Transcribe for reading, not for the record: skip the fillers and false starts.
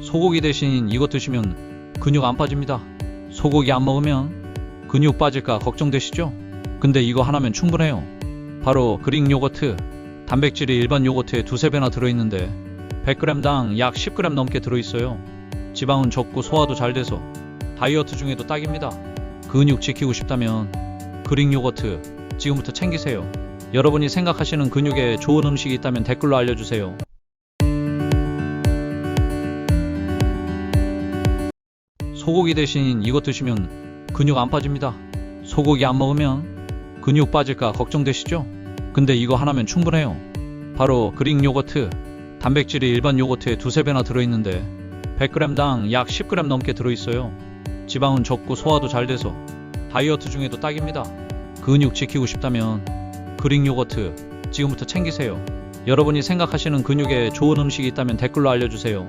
소고기 대신 이거 드시면 근육 안 빠집니다. 소고기 안 먹으면 근육 빠질까 걱정되시죠? 근데 이거 하나면 충분해요. 바로 그릭 요거트. 단백질이 일반 요거트에 두세 배나 들어있는데 100g당 약 10g 넘게 들어있어요. 지방은 적고 소화도 잘 돼서 다이어트 중에도 딱입니다. 근육 지키고 싶다면 그릭 요거트 지금부터 챙기세요. 여러분이 생각하시는 근육에 좋은 음식이 있다면 댓글로 알려주세요. 소고기 대신 이거 드시면 근육 안 빠집니다. 소고기 안 먹으면 근육 빠질까 걱정되시죠? 근데 이거 하나면 충분해요. 바로 그릭 요거트. 단백질이 일반 요거트에 두세 배나 들어있는데 100g당 약 10g 넘게 들어있어요. 지방은 적고 소화도 잘 돼서 다이어트 중에도 딱입니다. 근육 지키고 싶다면 그릭 요거트 지금부터 챙기세요. 여러분이 생각하시는 근육에 좋은 음식이 있다면 댓글로 알려주세요.